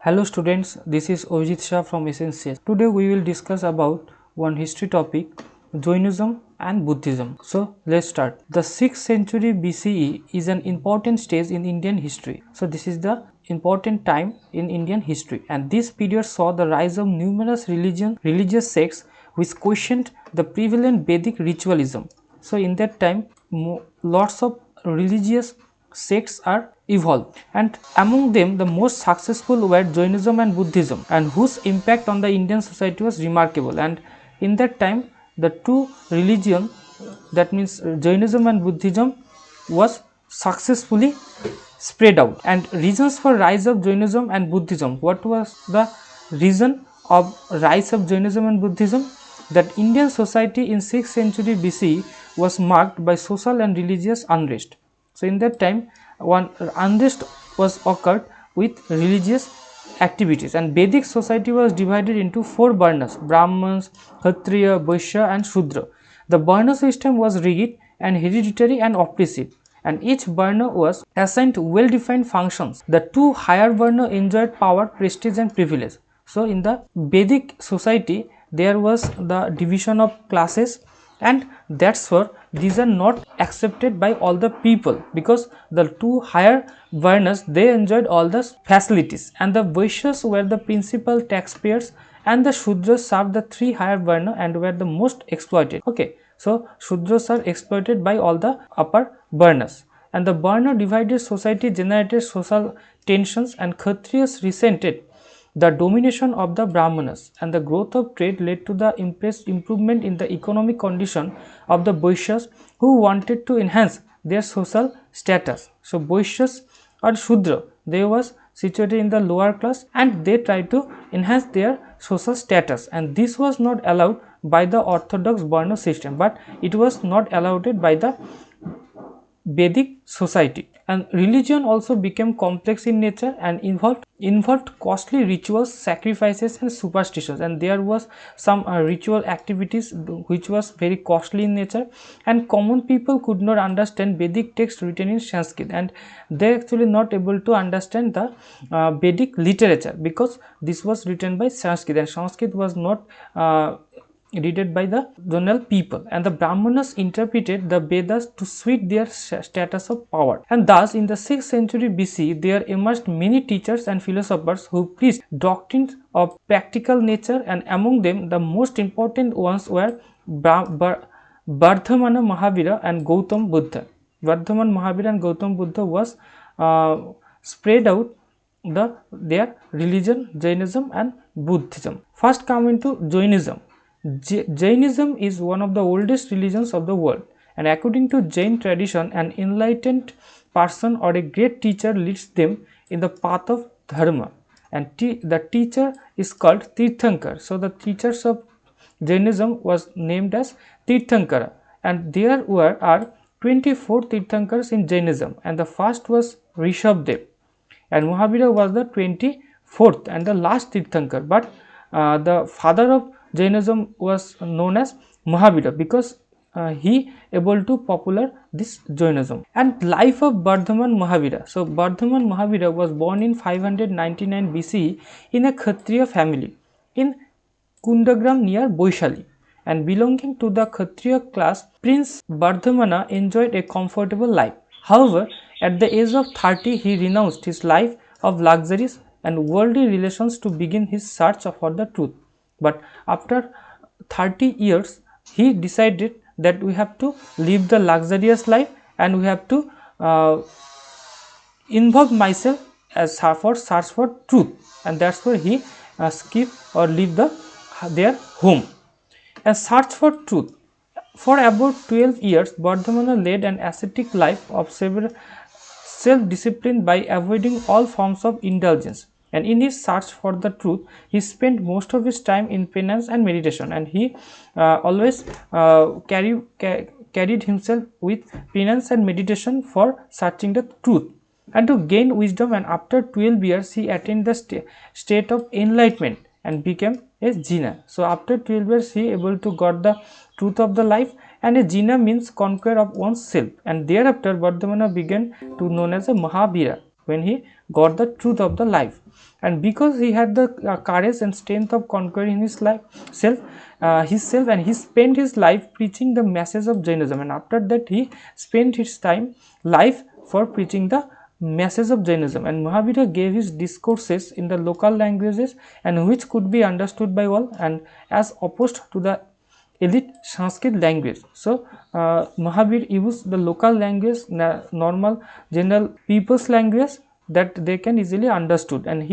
Hello students, this is Ojit Shah from Essentials. Today we will discuss about one history topic, Jainism and Buddhism. So let's start. The 6th century BCE is an important stage in Indian history. So this is the important time in Indian history, and this period saw the rise of numerous religious sects which questioned the prevalent Vedic ritualism. So in that time lots of religious sects are evolved, and among them the most successful were Jainism and Buddhism, and whose impact on the Indian society was remarkable. And in that time the two religion, that means Jainism and Buddhism, was successfully spread out. And reasons for rise of Jainism and Buddhism, what was the reason of rise of Jainism and Buddhism? That Indian society in 6th century BC was marked by social and religious unrest. So in that time one unrest was occurred with religious activities, and Vedic society was divided into 4 varnas: Brahmins, Kshatriya, Vaishya and Shudra. The varna system was rigid and hereditary and oppressive, and each varna was assigned well-defined functions. The 2 higher varna enjoyed power, prestige and privilege. So in the Vedic society there was the division of classes, and that's why these are not accepted by all the people, because the 2 higher varnas, they enjoyed all the facilities, and the Vaishyas were the principal taxpayers, and the Shudras served the 3 higher varna and were the most exploited. Okay, so Shudras are exploited by all the upper varnas, and the varna divided society generated social tensions, and Kshatriyas resented the domination of the Brahmanas, and the growth of trade led to the improvement in the economic condition of the Vaishyas, who wanted to enhance their social status. So Vaishyas or Shudra, they was situated in the lower class, and they tried to enhance their social status, and this was not allowed by the orthodox Varna system, but it was not allowed by the Vedic society. And religion also became complex in nature and involved costly rituals, sacrifices and superstitions, and there was some ritual activities which was very costly in nature, and common people could not understand Vedic text written in Sanskrit, and they actually not able to understand the Vedic literature, because this was written by Sanskrit, and Sanskrit was not read by the general people, and the Brahmanas interpreted the Vedas to suit their status of power. And thus in the 6th century BC there emerged many teachers and philosophers who preached doctrines of practical nature, and among them the most important ones were Vardhamana Mahavira and Gautam Buddha. Vardhaman Mahavira and Gautam Buddha was spread out their religion, Jainism and Buddhism. First come into Jainism. Jainism is one of the oldest religions of the world, and according to Jain tradition, an enlightened person or a great teacher leads them in the path of dharma, and the teacher is called Tirthankar. So the teachers of Jainism was named as Tirthankara, and there are 24 Tirthankars in Jainism, and the first was Rishabdev, and Mahavira was the 24th and the last Tirthankar, but the father of Jainism was known as Mahavira, because he able to popular this Jainism. And life of Vardhaman Mahavira. So Vardhaman Mahavira was born in 599 BCE in a Kshatriya family in Kundagram near Boishali, and belonging to the Kshatriya class, Prince Vardhamana enjoyed a comfortable life. However, at the age of 30 he renounced his life of luxuries and worldly relations to begin his search for the truth. But after 30 years he decided that we have to live the luxurious life, and we have to involve myself as for search for truth, and that's why he skip or leave their home and search for truth. For about 12 years Vardhamana led an ascetic life of self-discipline by avoiding all forms of indulgence, and in his search for the truth he spent most of his time in penance and meditation, and he always carried himself with penance and meditation for searching the truth and to gain wisdom. And after 12 years he attained the state of enlightenment and became a Jina. So after 12 years he able to got the truth of the life, and a Jina means conqueror of one's self, and thereafter Vardhamana began to known as a Mahavira when he got the truth of the life. And because he had the courage and strength of conquering his life himself, and he spent his life preaching the message of Jainism, and after that he spent his life for preaching the message of Jainism. And Mahavira gave his discourses in the local languages and which could be understood by all, and as opposed to the elite Sanskrit language. So Mahavir used the local language, normal general people's language that they can easily understood, and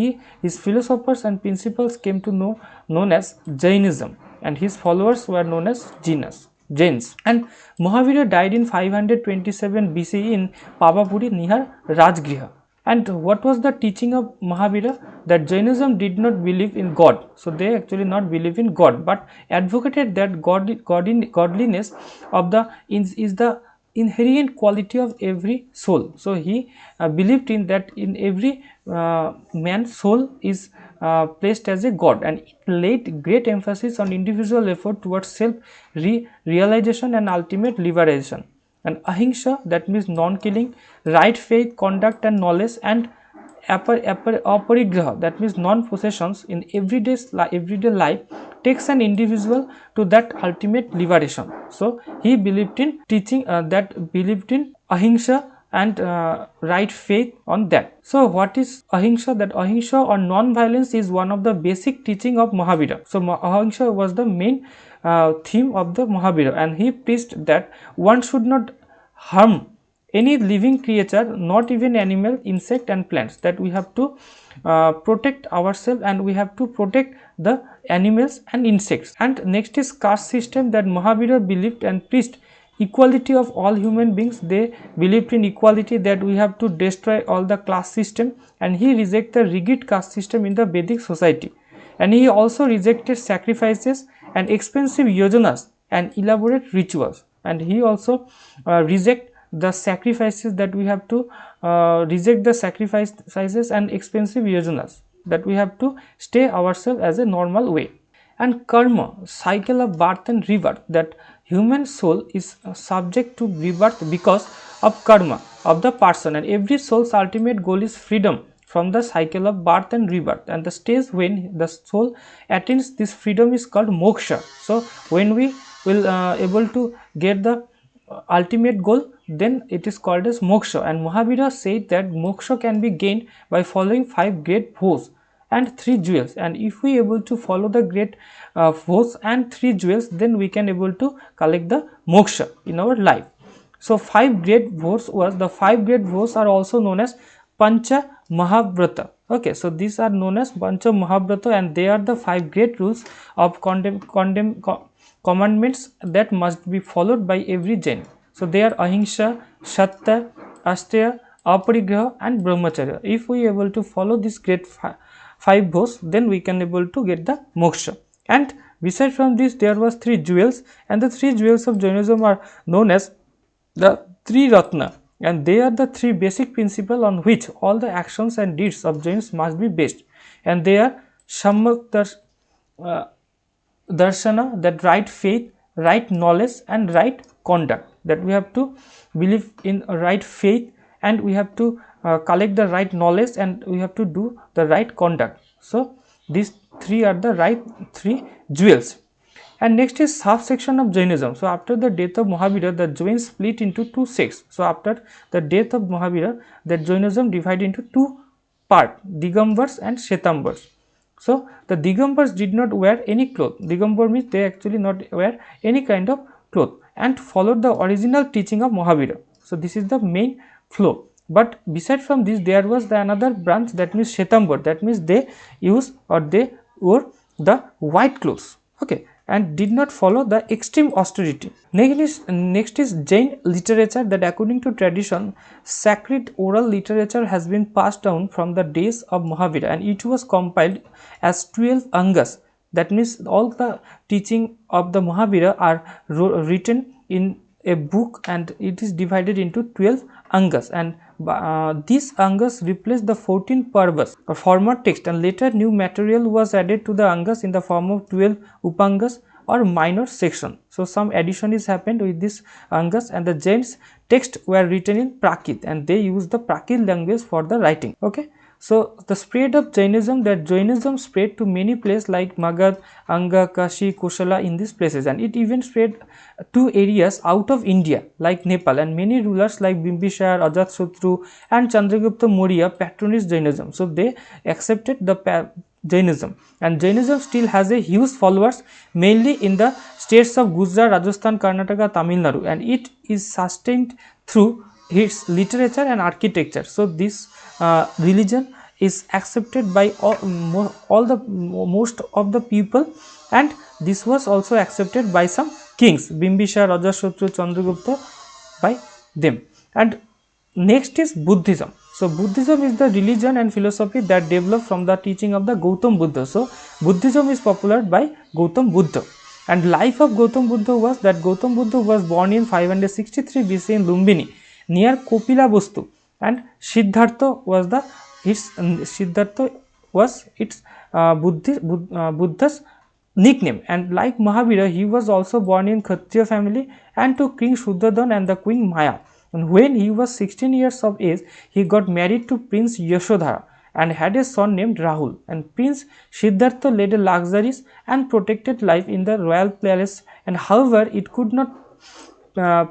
his philosophers and principles came to know known as Jainism, and his followers were known as Jains. And Mahavira died in 527 BCE in Pavapuri near Rajgriha. And what was the teaching of Mahavira? That Jainism did not believe in God. So they actually not believe in God, but advocated that godliness of the is the inherent quality of every soul. So he believed in that in every man's soul is placed as a god, and it laid great emphasis on individual effort towards self realization and ultimate liberation. And ahimsa, that means non-killing, right faith, conduct and knowledge, and aparigraha, that means non-possessions in everyday life, takes an individual to that ultimate liberation. So he believed in teaching believed in ahimsa and right faith on that. So what is ahimsa? That ahimsa or non-violence is one of the basic teaching of Mahavira. So ahimsa was the main theme of the Mahavira, and he preached that one should not harm any living creature, not even animal, insect and plants, that we have to protect ourselves and we have to protect the animals and insects. And next is caste system, that Mahavira believed and preached equality of all human beings. They believed in equality, that we have to destroy all the class system, and he rejected the rigid caste system in the Vedic society. And he also rejected sacrifices and expensive yojanas and elaborate rituals, and he also reject the sacrifices, that we have to reject the sacrifices and expensive yojanas, that we have to stay ourselves as a normal way. And karma, cycle of birth and rebirth, that human soul is subject to rebirth because of karma of the person, and every soul's ultimate goal is freedom from the cycle of birth and rebirth, and the stage when the soul attains this freedom is called moksha. So when we will able to get the ultimate goal, then it is called as moksha. And Mahavira said that moksha can be gained by following 5 great vows and 3 jewels, and if we able to follow the great vows and 3 jewels, then we can able to collect the moksha in our life. So 5 great vows are also known as Pancha Mahavrata. Okay, so these are known as Pancha Mahavrata, and they are the 5 great rules of commandments that must be followed by every Jain. So they are ahimsa, satya, asteya, aparigraha and brahmacharya. If we able to follow these great 5 vows, then we can able to get the moksha. And beside from this, there was 3 jewels, and the 3 jewels of Jainism are known as the 3 ratna, and they are the 3 basic principles on which all the actions and deeds of Jains must be based, and they are samyak darshana, that right faith, right knowledge and right conduct, that we have to believe in a right faith, and we have to collect the right knowledge, and we have to do the right conduct. So these 3 are the right 3 jewels. And next is subsection of Jainism. So after the death of Mahavira, the Jains split into 2 sects. So after the death of Mahavira, the Jainism divided into 2 parts, Digambars and Shetambars. So the Digambars did not wear any cloth. Digambar means they actually not wear any kind of cloth and followed the original teaching of Mahavira. So this is the main flow. But beside from this, there was another branch, that means Shetambar, that means they use or they wore the white clothes, okay, and did not follow the extreme austerity. Next is Jain literature, that according to tradition, sacred oral literature has been passed down from the days of Mahavira, and it was compiled as 12 angas. That means all the teaching of the Mahavira are written in a book, and it is divided into 12 angas, and these angas replaced the 14 parvas or former text, and later new material was added to the angas in the form of 12 upangas or minor section. So some addition is happened with this angas, and the Jain's text were written in Prakrit, and they used the Prakrit language for the writing. Okay, So the spread of Jainism, that Jainism spread to many places like Magadh, Anga, Kashi, Kosala in these places, and it even spread to areas out of India like Nepal, and many rulers like Bimbisar, Ajatasattu and Chandragupta Maurya patronized Jainism. So they accepted the Jainism, and Jainism still has a huge followers mainly in the states of Gujarat, Rajasthan, Karnataka, Tamil Nadu, and it is sustained through its literature and architecture. So this religion is accepted by all the most of the people, and this was also accepted by some kings, Bimbisar, Ajatasattu, Chandragupta, by them. And next is Buddhism. So Buddhism is the religion and philosophy that developed from the teaching of the Gautam Buddha. So Buddhism is popular by Gautam Buddha. And life of Gautam Buddha was that Gautam Buddha was born in 563 BC in Lumbini near Kopilabostu, and Siddhartha was the Siddhartha was its Buddha's nickname. And like Mahavira, he was also born in Kshatriya family and to King Shuddhadan and the Queen Maya. And when he was 16 years of age, he got married to Prince Yashodhara and had a son named Rahul. And Prince Siddhartha led a luxurious and protected life in the royal palace, and however it could not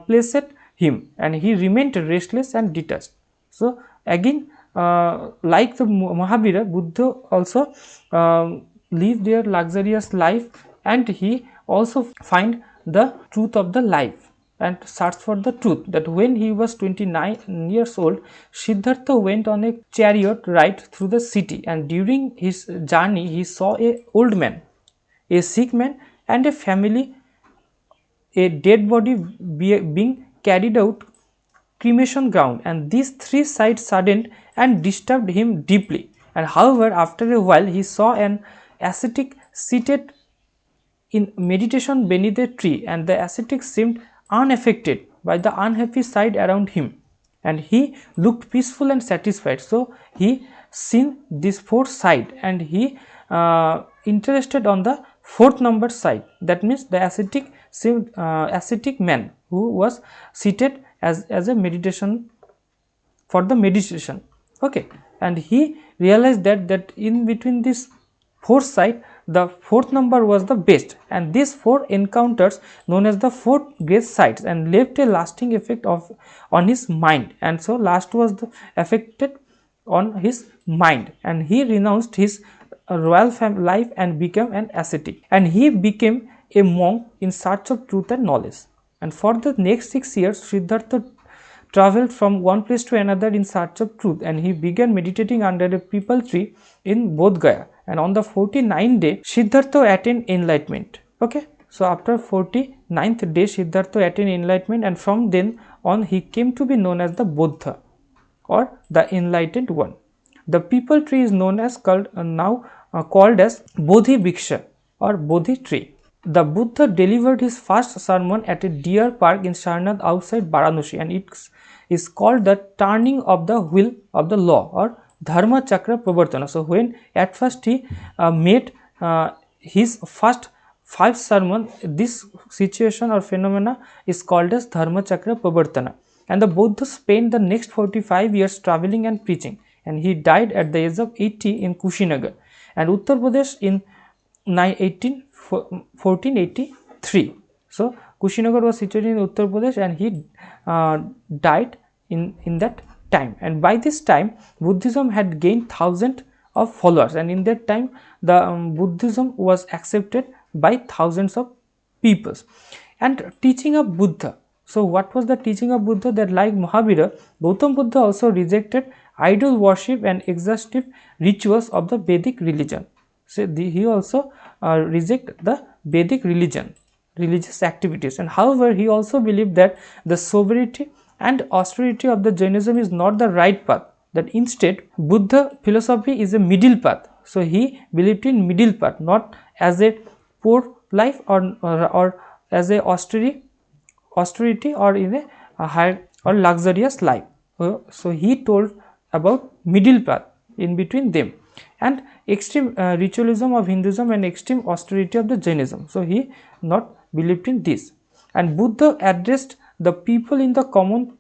pleased him, and he remained restless and detached. So again, like the Mahavira, Buddha also lived their luxurious life, and he also find the truth of the life and search for the truth. That when he was 29 years old, Siddhartha went on a chariot ride through the city, and during his journey he saw a old man, a sick man, and a family, a dead body being carried out cremation ground, and these three sights saddened and disturbed him deeply. And however, after a while he saw an ascetic seated in meditation beneath a tree, and the ascetic seemed unaffected by the unhappy sight around him, and he looked peaceful and satisfied. So he seen this fourth sight, and he interested on the fourth number sight. That means the ascetic seemed ascetic man who was seated as a meditation for the meditation. Okay, and he realized that in between this fourth sight, the fourth number was the best, and these four encounters known as the four great sights and left a lasting effect on his mind. And so last was the affected on his mind, and he renounced his royal life and became an ascetic, and he became a monk in search of truth and knowledge. And for the next 6 years, Siddhartha traveled from one place to another in search of truth, and he began meditating under a peepal tree in Bodh Gaya. And on the 49th day, Siddhartha attained enlightenment. Okay, so after 49th day, Siddhartha attained enlightenment, and from then on he came to be known as the Buddha or the enlightened one. The peepal tree is known as called as Bodhi Vriksha or Bodhi tree. The Buddha delivered his first sermon at a deer park in Sarnath outside Varanasi, and it is called the turning of the wheel of the law or Dharma Chakra Pravartana. So when at first he made his first 5 sermon, this situation or phenomena is called as Dharma Chakra Pravartana. And the Buddha spent the next 45 years traveling and preaching, and he died at the age of 80 in Kushinagar and Uttar Pradesh in 1483. So Kushinagar was situated in Uttar Pradesh, and he died in that time. And by this time, Buddhism had gained thousands of followers, and in that time the Buddhism was accepted by thousands of people. And teaching of Buddha. So what was the teaching of Buddha? That like Mahavira, Gautam Buddha also rejected idol worship and exhaustive rituals of the Vedic religion. So he also rejected the Vedic religious activities, and however he also believed that the sobriety and austerity of the Jainism is not the right path, that instead Buddha philosophy is a middle path. So he believed in middle path, not as a poor life or as a austerity or in a high or luxurious life. So he told about middle path in between them, and extreme ritualism of Hinduism and extreme austerity of the Jainism. So he not believed in this. And Buddha addressed the people in the common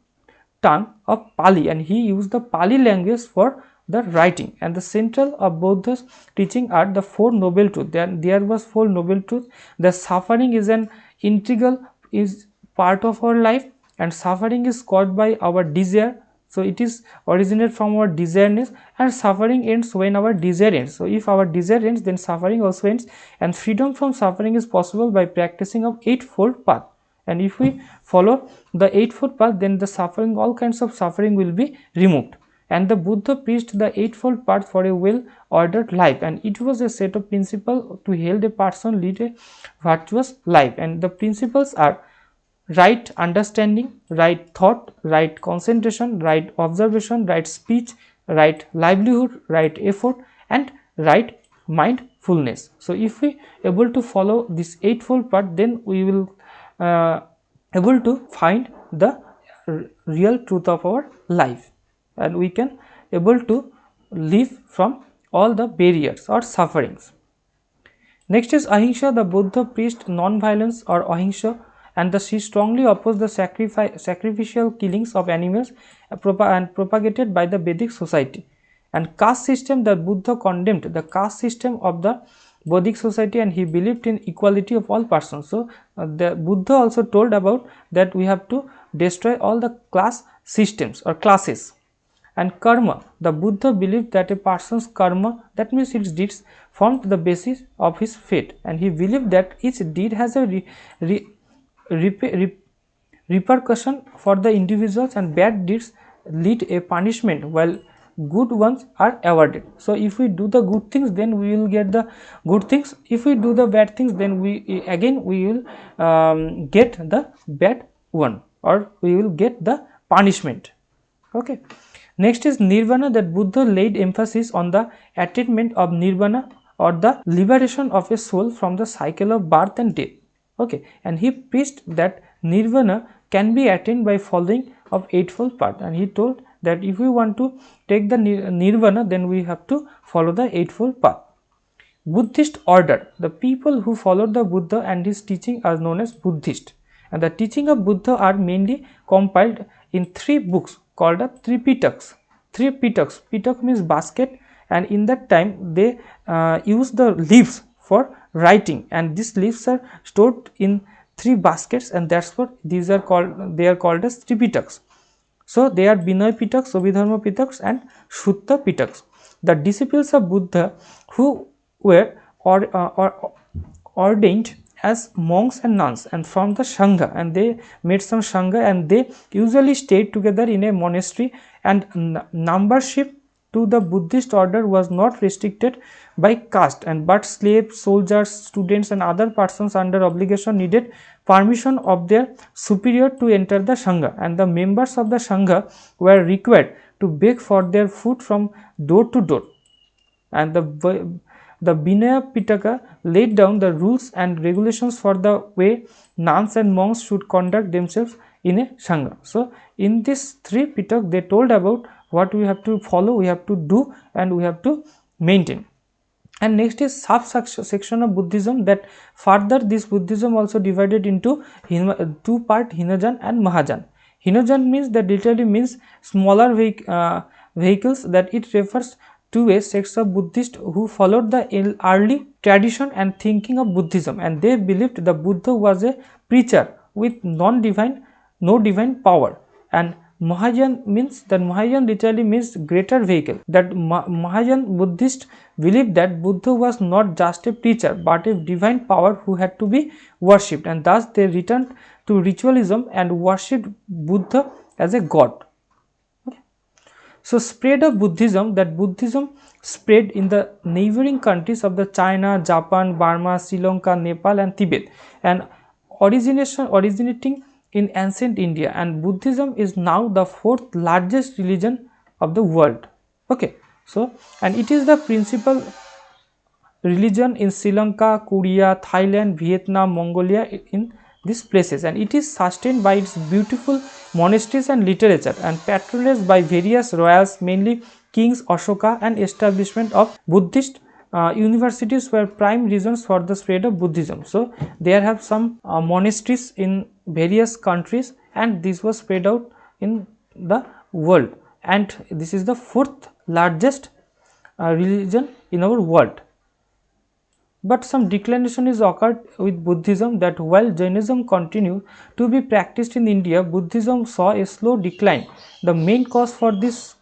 tongue of Pali, and he used the Pali language for the writing. And the central of Buddha's teaching are the four noble truths. There was four noble truths. The suffering is an integral is part of our life, and suffering is caused by our desire. So it is originate from our desireness, and suffering ends when our desire ends. So if our desire ends, then suffering also ends, and freedom from suffering is possible by practicing of eightfold path. And if we follow the eightfold path, then the suffering, all kinds of suffering will be removed. And the Buddha preached the eightfold path for a well ordered life, and it was a set of principles to help a person lead a virtuous life. And the principles are right understanding, right thought, right concentration, right observation, right speech, right livelihood, right effort, and right mindfulness. So if we able to follow this eightfold path, then we will able to find the real truth of our life, and we can able to live from all the barriers or sufferings. Next is ahimsa. The Buddha preached non-violence or ahimsa, and she strongly opposed the sacrificial killings of animals and propagated by the Vedic society. And caste system, the Buddha condemned the caste system of the Vedic society, and he believed in equality of all persons. So the Buddha also told about that we have to destroy all the class systems or classes. And karma, the Buddha believed that a person's karma, that means his deeds, formed the basis of his fate, and he believed that each deed has a repercussion for the individuals, and bad deeds lead a punishment while good ones are awarded. So if we do the good things, then we will get the good things. If we do the bad things, then we will get the bad one, or we will get the punishment. Okay. Next is nirvana, that Buddha laid emphasis on the attainment of nirvana, or the liberation of a soul from the cycle of birth and death. Okay, and he preached that nirvana can be attained by following of eightfold path, and he told that if we want to take the nirvana, then we have to follow the eightfold path. Buddhist order, the people who followed the Buddha and his teaching are known as Buddhist, and the teaching of Buddha are mainly compiled in three books called the Tripitaks. Pitak means basket, and in that time they use the leaves for writing, and these leaves are stored in three baskets, and that's what these are called. They are called as Tripitaks. So they are Vinay Pitaks, Abhidharma Pitaks, and Sutta Pitaks. The disciples of Buddha who were ordained as monks and nuns and from the Sangha, and they made some Sangha, and they usually stayed together in a monastery, and membership to the Buddhist order was not restricted by caste, and but slaves, soldiers, students, and other persons under obligation needed permission of their superior to enter the Sangha, and the members of the Sangha were required to beg for their food from door to door. And the Vinaya Pitaka laid down the rules and regulations for the way nuns and monks should conduct themselves in a Sangha. So in this three Pitak, they told about what we have to follow, we have to do, and we have to maintain. And next is sub-section of Buddhism, that further this Buddhism also divided into two part, Hinajan and Mahajan. Hinajan means, that literally means smaller vehicles, that it refers to a sect of Buddhists who followed the early tradition and thinking of Buddhism, and they believed the Buddha was a preacher with no divine power. And Mahajan means, that Mahajan literally means greater vehicle, that Mahajan Buddhists believed that Buddha was not just a preacher but a divine power who had to be worshipped, and thus they returned to ritualism and worshipped Buddha as a god. So spread of Buddhism, that Buddhism spread in the neighboring countries of the China, Japan, Burma, Sri Lanka, Nepal, and Tibet, and originating in ancient India, and Buddhism is now the fourth largest religion of the world. Okay, so and it is the principal religion in Sri Lanka, Korea, Thailand, Vietnam, Mongolia, in these places, and it is sustained by its beautiful monasteries and literature, and patronized by various royals, mainly kings Ashoka, and establishment of Buddhist universities were prime reasons for the spread of Buddhism. So there have some monasteries in various countries, and this was spread out in the world, and this is the fourth largest religion in our world. But some declination is occurred with Buddhism, that while Jainism continued to be practiced in India, Buddhism saw a slow decline. The main cause for this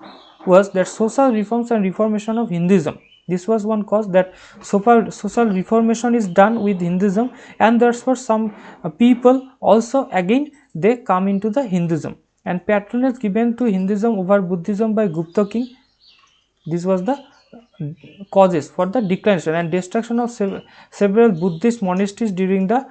was that social reforms and reformation of Hinduism. This was one cause, that social reformation is done with Hinduism, and therefore some people also again they come into the Hinduism, and patronage given to Hinduism over Buddhism by Gupta king. This was the causes for the declination and destruction of several Buddhist monasteries during the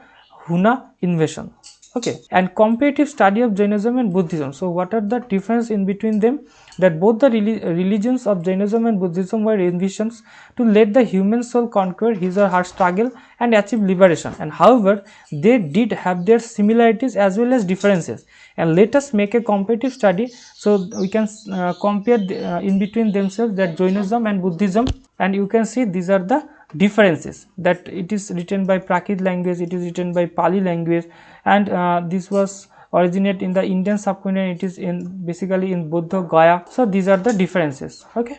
Huna invasion. Okay, and comparative study of Jainism and Buddhism. So what are the difference in between them? That both the religions of Jainism and Buddhism were ambitions to let the human soul conquer his or her struggle and achieve liberation, and however they did have their similarities as well as differences. And let us make a comparative study so we can compare in between themselves, that Jainism and Buddhism, and you can see these are the differences, that it is written by Prakrit language, it is written by Pali language, and this was originate in the Indian subcontinent, it is in basically in Buddha Gaya. So these are the differences. Okay.